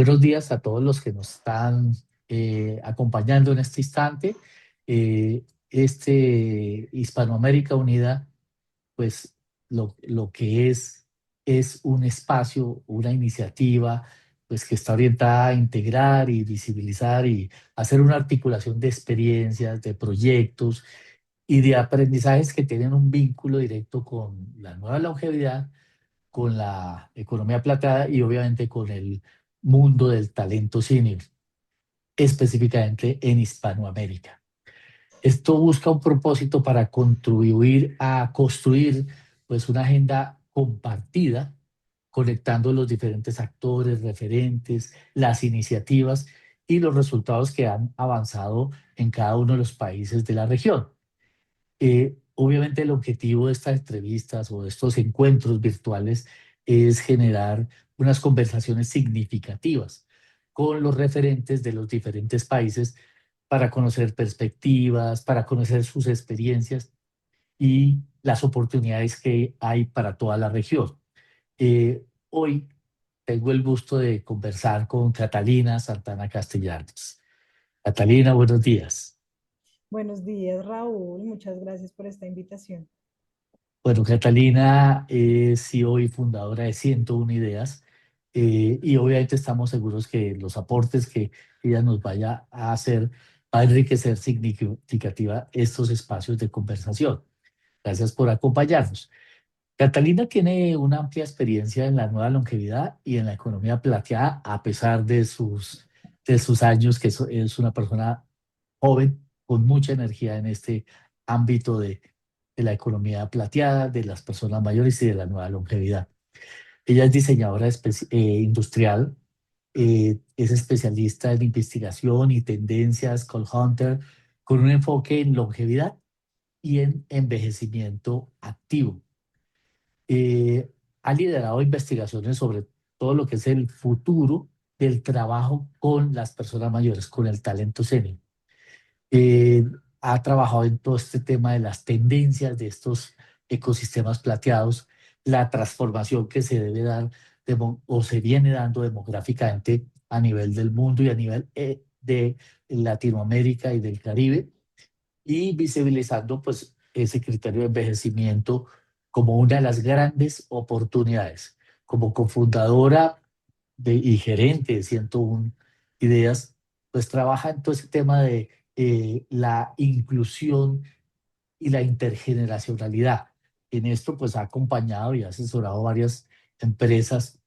Buenos días a todos los que nos están acompañando en este instante. Hispanoamérica Unida, pues lo que es un espacio, una iniciativa, pues que está orientada a integrar y visibilizar y hacer una articulación de experiencias, de proyectos y de aprendizajes que tienen un vínculo directo con la nueva longevidad, con la economía plateada y obviamente con el mundo del talento senior, específicamente en Hispanoamérica. Esto busca un propósito para contribuir a construir pues una agenda compartida, conectando los diferentes actores, referentes, las iniciativas y los resultados que han avanzado en cada uno de los países de la región. Obviamente el objetivo de estas entrevistas o de estos encuentros virtuales es generar unas conversaciones significativas con los referentes de los diferentes países para conocer perspectivas, para conocer sus experiencias y las oportunidades que hay para toda la región. Hoy tengo el gusto de conversar con Catalina Santana Castellanos. Catalina, buenos días. Buenos días, Raúl. Muchas gracias por esta invitación. Bueno, Catalina es CEO y fundadora de 101 Ideas, y obviamente estamos seguros que los aportes que ella nos vaya a hacer va a enriquecer significativa estos espacios de conversación. Gracias por acompañarnos. Catalina tiene una amplia experiencia en la nueva longevidad y en la economía plateada, a pesar de sus años, que es una persona joven con mucha energía en este ámbito de la economía plateada, de las personas mayores y de la nueva longevidad. Ella es diseñadora industrial, es especialista en investigación y tendencias, call hunter, con un enfoque en longevidad y en envejecimiento activo. Ha liderado investigaciones sobre todo lo que es el futuro del trabajo con las personas mayores, con el talento senior. Eh, Ha trabajado en todo este tema de las tendencias de estos ecosistemas plateados, la transformación que se debe dar o se viene dando demográficamente a nivel del mundo y a nivel de Latinoamérica y del Caribe, y visibilizando pues ese criterio de envejecimiento como una de las grandes oportunidades. Como cofundadora y gerente de 101 Ideas, pues trabaja en todo ese tema de la inclusión y la intergeneracionalidad. En esto pues ha acompañado y ha asesorado varias empresas,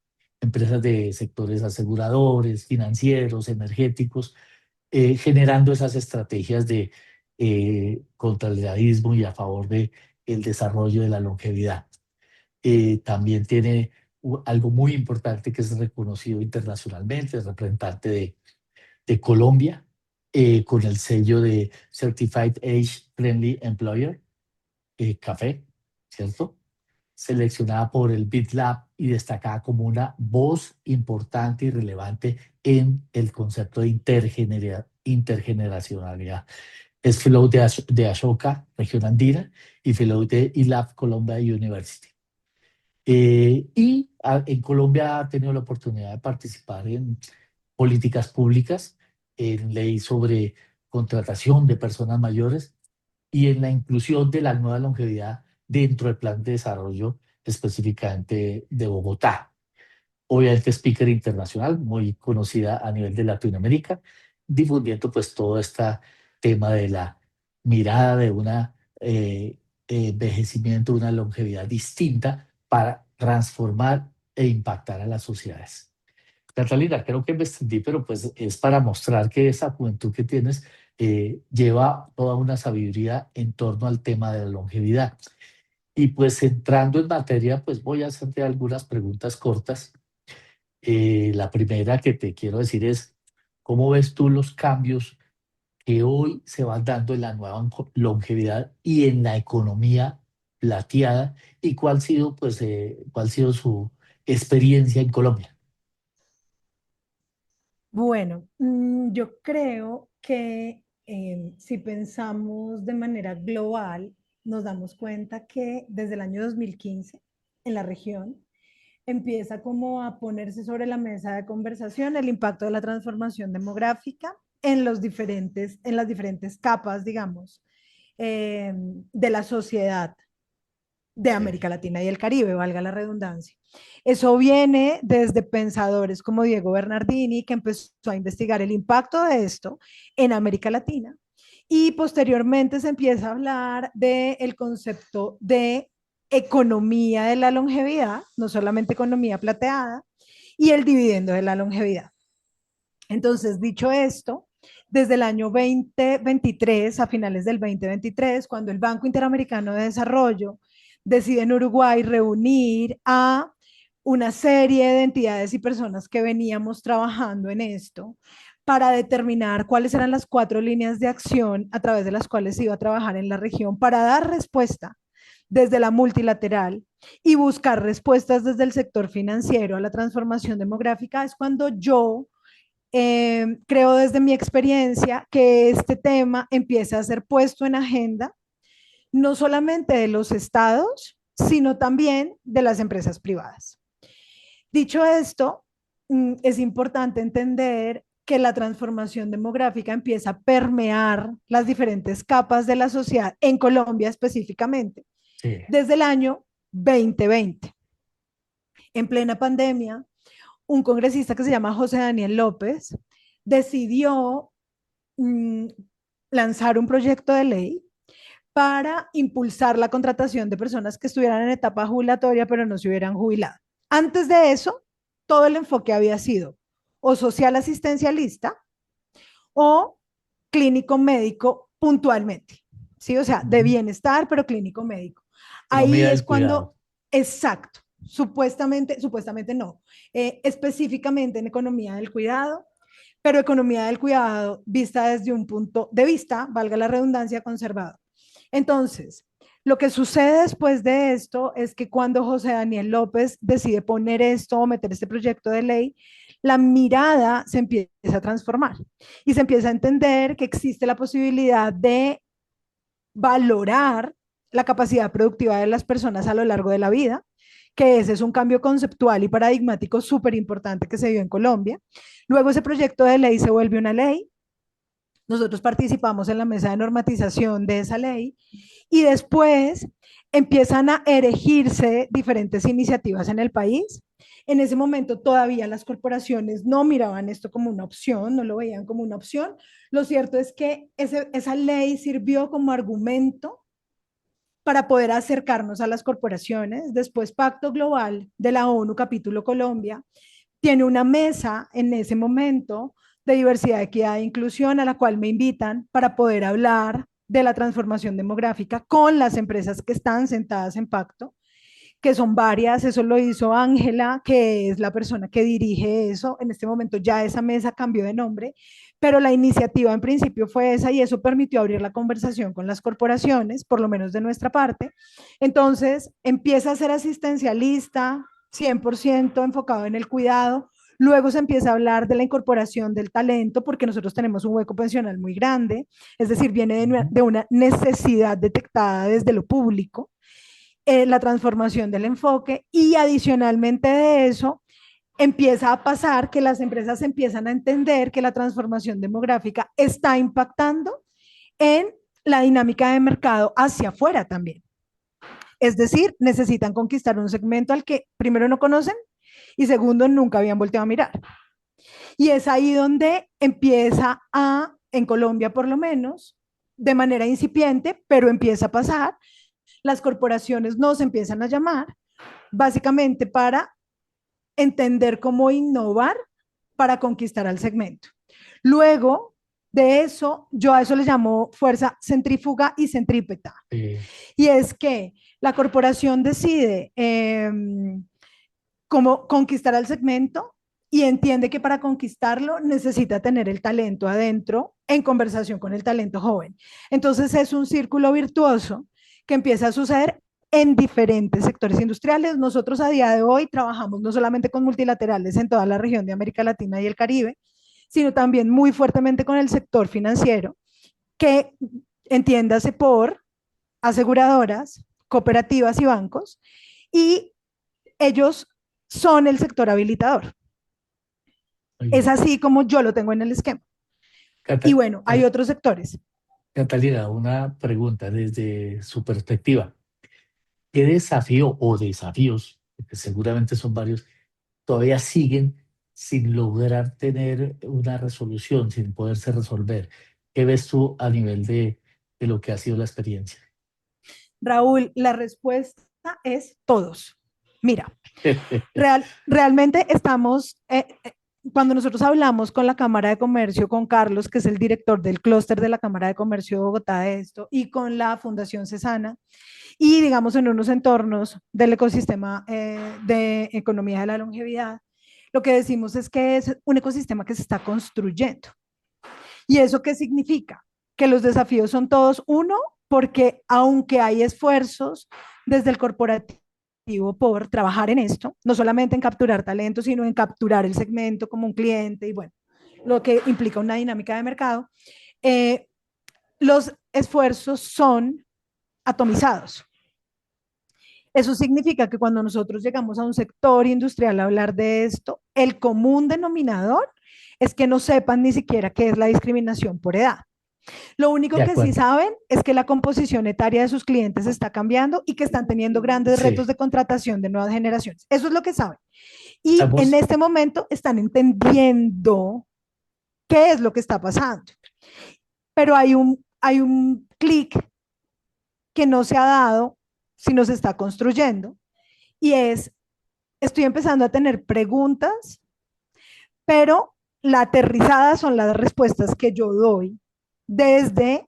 empresas de sectores aseguradores, financieros, energéticos, generando esas estrategias de contra el edadismo y a favor de el desarrollo de la longevidad. También tiene algo muy importante que es reconocido internacionalmente, es representante de Colombia, con el sello de Certified Age Friendly Employer, café, ¿cierto? Seleccionada por el BitLab y destacada como una voz importante y relevante en el concepto de intergeneracionalidad. Es Fellow de Ashoka, región andina, y Fellow de eLab Columbia University. En Colombia ha tenido la oportunidad de participar en políticas públicas, en ley sobre contratación de personas mayores y en la inclusión de la nueva longevidad dentro del plan de desarrollo específicamente de Bogotá. Obviamente speaker internacional, muy conocida a nivel de Latinoamérica, difundiendo pues todo este tema de la mirada de una envejecimiento, una longevidad distinta para transformar e impactar a las sociedades. Catalina, creo que me extendí, pero pues es para mostrar que esa juventud que tienes lleva toda una sabiduría en torno al tema de la longevidad. Y pues entrando en materia, pues voy a hacerte algunas preguntas cortas. La primera que te quiero decir es, ¿cómo ves tú los cambios que hoy se van dando en la nueva longevidad y en la economía plateada? ¿Y cuál ha sido su experiencia en Colombia? Bueno, yo creo que si pensamos de manera global, nos damos cuenta que desde el año 2015 en la región empieza como a ponerse sobre la mesa de conversación el impacto de la transformación demográfica en en las diferentes capas, digamos, de la sociedad de Sí, América Latina y el Caribe, valga la redundancia. Eso viene desde pensadores como Diego Bernardini, que empezó a investigar el impacto de esto en América Latina, y posteriormente se empieza a hablar del concepto de economía de la longevidad, no solamente economía plateada, y el dividendo de la longevidad. Entonces, dicho esto, desde el año 2023, a finales del 2023, cuando el Banco Interamericano de Desarrollo decide en Uruguay reunir a una serie de entidades y personas que veníamos trabajando en esto para determinar cuáles eran las 4 líneas de acción a través de las cuales se iba a trabajar en la región para dar respuesta desde la multilateral y buscar respuestas desde el sector financiero a la transformación demográfica, es cuando yo creo desde mi experiencia que este tema empieza a ser puesto en agenda, no solamente de los estados, sino también de las empresas privadas. Dicho esto, es importante entender que la transformación demográfica empieza a permear las diferentes capas de la sociedad, en Colombia específicamente, sí. desde el año 2020. En plena pandemia, un congresista que se llama José Daniel López decidió mm, lanzar un proyecto de ley para impulsar la contratación de personas que estuvieran en etapa jubilatoria pero no se hubieran jubilado. Antes de eso, todo el enfoque había sido o social asistencialista o clínico médico puntualmente, ¿sí? O sea, de Ujú. bienestar, pero clínico médico. Ahí Economía es del cuidado. cuando, exacto, supuestamente no, específicamente en economía del cuidado, pero economía del cuidado vista desde un punto de vista, valga la redundancia, conservador. Entonces, lo que sucede después de esto es que cuando José Daniel López decide poner esto o meter este proyecto de ley, la mirada se empieza a transformar y se empieza a entender que existe la posibilidad de valorar la capacidad productiva de las personas a lo largo de la vida, que ese es un cambio conceptual y paradigmático súper importante que se dio en Colombia. Luego ese proyecto de ley se vuelve una ley. Nosotros participamos en la mesa de normatización de esa ley y después empiezan a erigirse diferentes iniciativas en el país. En ese momento todavía las corporaciones no miraban esto como una opción, no lo veían como una opción. Lo cierto es que esa ley sirvió como argumento para poder acercarnos a las corporaciones. Después, Pacto Global de la ONU, capítulo Colombia, tiene una mesa en ese momento de diversidad, equidad e inclusión a la cual me invitan para poder hablar de la transformación demográfica con las empresas que están sentadas en pacto, que son varias. Eso lo hizo Ángela, que es la persona que dirige eso. En este momento ya esa mesa cambió de nombre, pero la iniciativa en principio fue esa y eso permitió abrir la conversación con las corporaciones, por lo menos de nuestra parte. Entonces empieza a ser asistencialista, 100% enfocado en el cuidado. Luego se empieza a hablar de la incorporación del talento, porque nosotros tenemos un hueco pensional muy grande, es decir, viene Ujú. de una necesidad detectada desde lo público, la transformación del enfoque, y adicionalmente de eso empieza a pasar que las empresas empiezan a entender que la transformación demográfica está impactando en la dinámica de mercado hacia afuera también. Es decir, necesitan conquistar un segmento al que primero no conocen y segundo nunca habían volteado a mirar. Y es ahí donde empieza a, en Colombia por lo menos, de manera incipiente, pero empieza a pasar, las corporaciones nos empiezan a llamar básicamente para entender cómo innovar para conquistar al segmento. Luego de eso, yo a eso le llamo fuerza centrífuga y centrípeta. Sí, Y es que la corporación decide cómo conquistar al segmento y entiende que para conquistarlo necesita tener el talento adentro en conversación con el talento joven. Entonces es un círculo virtuoso que empieza a suceder en diferentes sectores industriales. Nosotros a día de hoy trabajamos no solamente con multilaterales en toda la región de América Latina y el Caribe, sino también muy fuertemente con el sector financiero, que entiéndase por aseguradoras, cooperativas y bancos, y ellos son el sector habilitador. Muy Es bien. así como yo lo tengo en el esquema. Y Cata- bueno, hay otros sectores. Catalina, una pregunta desde su perspectiva. ¿Qué desafío o desafíos, porque seguramente son varios, todavía siguen sin lograr tener una resolución, sin poderse resolver? ¿Qué ves tú a nivel de lo que ha sido la experiencia? Raúl, la respuesta es todos. Mira, realmente estamos, cuando nosotros hablamos con la Cámara de Comercio, con Carlos, que es el director del clúster de la Cámara de Comercio de Bogotá de esto, y con la Fundación Cesana, y digamos en unos entornos del ecosistema de economía de la longevidad, lo que decimos es que es un ecosistema que se está construyendo. ¿Y eso qué significa? Que los desafíos son todos, uno, porque aunque hay esfuerzos desde el corporativo por trabajar en esto, no solamente en capturar talento, sino en capturar el segmento como un cliente y bueno, lo que implica una dinámica de mercado, eh, los esfuerzos son atomizados. Eso significa que cuando nosotros llegamos a un sector industrial a hablar de esto, el común denominador es que no sepan ni siquiera qué es la discriminación por edad. Lo único De que sí acuerdo. saben es que la composición etaria de sus clientes está cambiando y que están teniendo grandes retos Sí, de contratación de nuevas generaciones. Eso es lo que saben. Y en estamos, este momento están entendiendo qué es lo que está pasando. Pero hay un clic que no se ha dado si nos está construyendo y es, estoy empezando a tener preguntas, pero la aterrizada son las respuestas que yo doy desde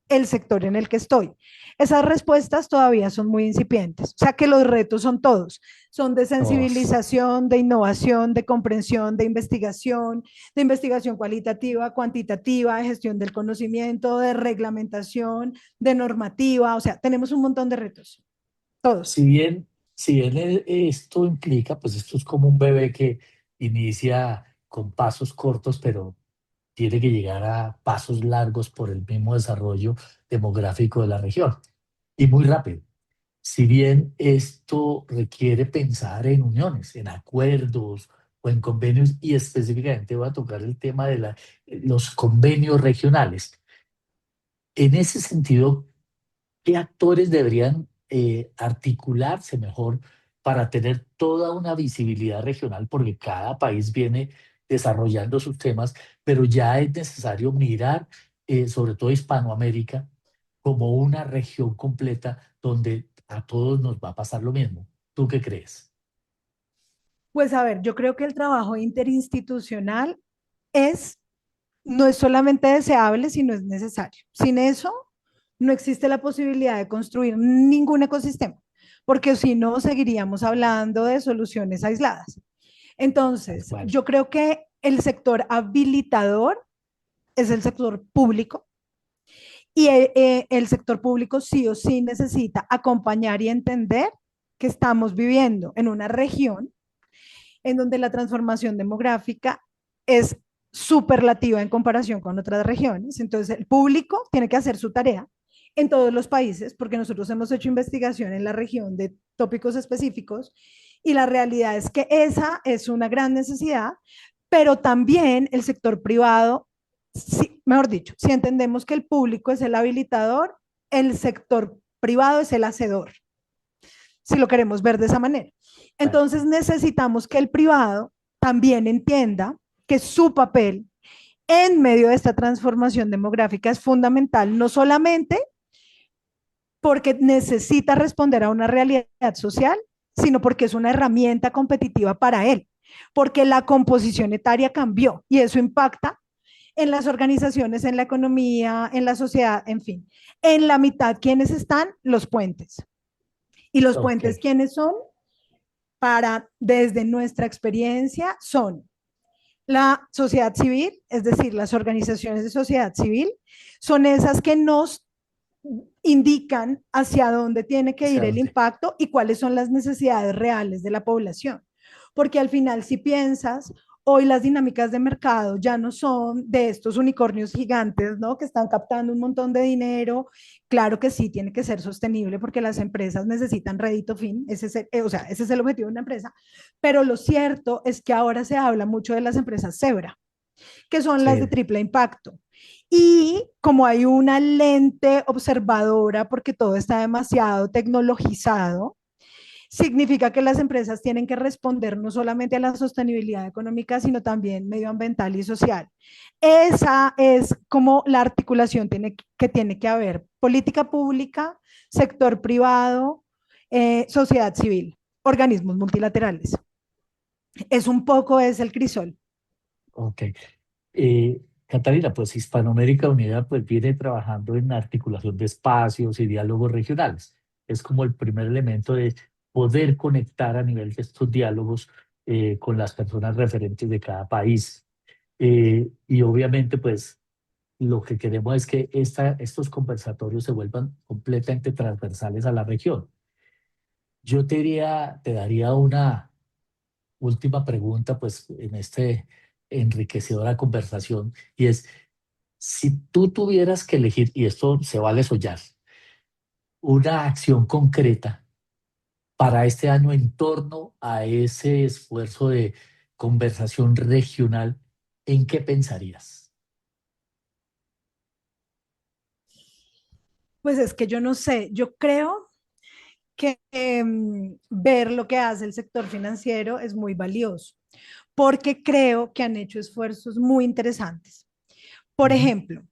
el sector en el que estoy. Esas respuestas todavía son muy incipientes, o sea que los retos son todos, son de todos. sensibilización, de innovación, de comprensión, de investigación cualitativa, cuantitativa, de gestión del conocimiento, de reglamentación, de normativa, o sea, tenemos un montón de retos, todos. Si bien esto implica, pues esto es como un bebé que inicia con pasos cortos, pero tiene que llegar a pasos largos por el mismo desarrollo demográfico de la región y muy rápido. Si bien esto requiere pensar en uniones, en acuerdos o en convenios, y específicamente voy a tocar el tema de los convenios regionales. En ese sentido, ¿qué actores deberían articularse mejor para tener toda una visibilidad regional? Porque cada país viene desarrollando sus temas, pero ya es necesario mirar, sobre todo Hispanoamérica, como una región completa donde a todos nos va a pasar lo mismo. ¿Tú qué crees? Pues a ver, yo creo que el trabajo interinstitucional es, no es solamente deseable, sino es necesario. Sin eso, no existe la posibilidad de construir ningún ecosistema, porque si no, seguiríamos hablando de soluciones aisladas. Tal Entonces, cual. yo creo que el sector habilitador es el sector público y el sector público sí o sí necesita acompañar y entender que estamos viviendo en una región en donde la transformación demográfica es superlativa en comparación con otras regiones. Entonces, el público tiene que hacer su tarea en todos los países, porque nosotros hemos hecho investigación en la región de tópicos específicos y la realidad es que esa es una gran necesidad, pero también el sector privado, sí, mejor dicho, si entendemos que el público es el habilitador, el sector privado es el hacedor, si lo queremos ver de esa manera. Entonces necesitamos que el privado también entienda que su papel en medio de esta transformación demográfica es fundamental, no solamente porque necesita responder a una realidad social, sino porque es una herramienta competitiva para él, porque la composición etaria cambió y eso impacta en las organizaciones, en la economía, en la sociedad, en fin. En la mitad, ¿quiénes están? Los puentes. ¿Y los Ok, puentes quiénes son? Para, desde nuestra experiencia, son la sociedad civil, es decir, las organizaciones de sociedad civil, son esas que nos indican hacia dónde tiene que ¿hacia ir el dónde? impacto y cuáles son las necesidades reales de la población. Porque al final, si piensas, hoy las dinámicas de mercado ya no son de estos unicornios gigantes, ¿no? Que están captando un montón de dinero. Claro que sí, tiene que ser sostenible porque las empresas necesitan rédito fin, o sea, ese es el objetivo de una empresa, pero lo cierto es que ahora se habla mucho de las empresas cebra, que son las de Sí, triple impacto. Y como hay una lente observadora, porque todo está demasiado tecnologizado, significa que las empresas tienen que responder no solamente a la sostenibilidad económica, sino también medioambiental y social. Esa es como la articulación tiene que haber política pública, sector privado, sociedad civil, organismos multilaterales. Es un poco es el crisol. ok. Catalina, pues Hispanoamérica Unida pues viene trabajando en articulación de espacios y diálogos regionales. Es como el primer elemento de poder conectar a nivel de estos diálogos con las personas referentes de cada país. Y obviamente pues lo que queremos es que estos conversatorios se vuelvan completamente transversales a la región. Yo te daría una última pregunta pues en este enriquecedora conversación y es, si tú tuvieras que elegir, y esto se vale soñar, una acción concreta para este año en torno a ese esfuerzo de conversación regional, ¿en qué pensarías? Pues es que yo no sé, yo creo que ver lo que hace el sector financiero es muy valioso, porque creo que han hecho esfuerzos muy interesantes. Por Ujú. ejemplo,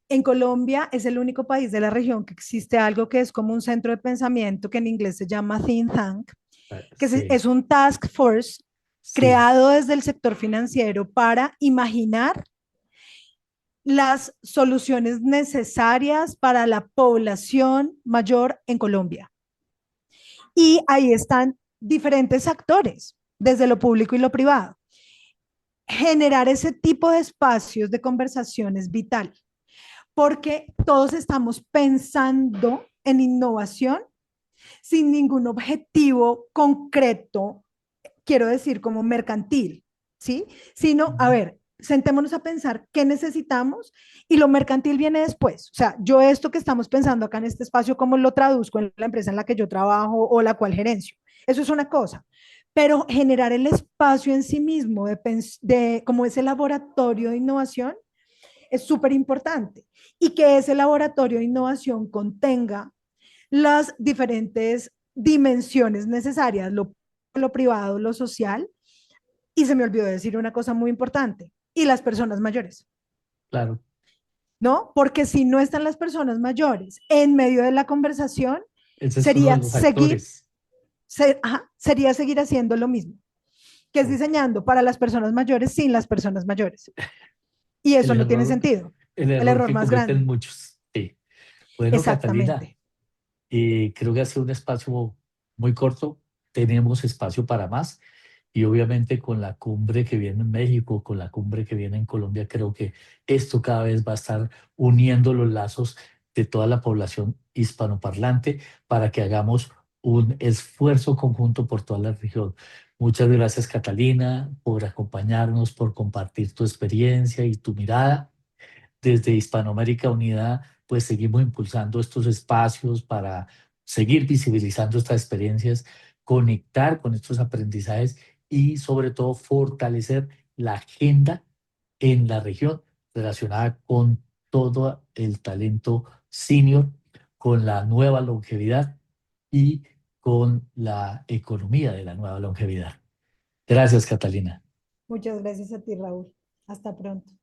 en Colombia es el único país de la región que existe algo que es como un centro de pensamiento que en inglés se llama think tank, Sí, es un task force sí, creado desde el sector financiero para imaginar las soluciones necesarias para la población mayor en Colombia. Y ahí están diferentes actores, desde lo público y lo privado. Generar ese tipo de espacios de conversación es vital, porque todos estamos pensando en innovación sin ningún objetivo concreto, quiero decir, como mercantil, ¿sí? Sino, a ujú, ver, sentémonos a pensar qué necesitamos y lo mercantil viene después. O sea, yo esto que estamos pensando acá en este espacio, ¿cómo lo traduzco en la empresa en la que yo trabajo o la cual gerencio? Eso es una cosa. Pero generar el espacio en sí mismo de como ese laboratorio de innovación es súper importante. Y que ese laboratorio de innovación contenga las diferentes dimensiones necesarias, lo privado, lo social, y se me olvidó decir una cosa muy importante, y las personas mayores, claro. ¿no? Porque si no están las personas mayores en medio de la conversación, Ese es uno de sería los seguir, actores. sería seguir haciendo lo mismo, que es Ok. diseñando para las personas mayores sin las personas mayores. Y El eso no tiene error, sentido. el El error error que más cometen grande. muchos. Sí. Bueno, Catalina, Exactamente. creo que ha sido un espacio muy corto. Tenemos espacio para más. Y obviamente con la cumbre que viene en México, con la cumbre que viene en Colombia, creo que esto cada vez va a estar uniendo los lazos de toda la población hispanoparlante para que hagamos un esfuerzo conjunto por toda la región. Muchas gracias, Catalina, por acompañarnos, por compartir tu experiencia y tu mirada. Desde Hispanoamérica Unida, pues seguimos impulsando estos espacios para seguir visibilizando estas experiencias, conectar con estos aprendizajes y sobre todo fortalecer la agenda en la región relacionada con todo el talento senior, con la nueva longevidad y con la economía de la nueva longevidad. Gracias, Catalina. Muchas gracias a ti, Raúl. Hasta pronto.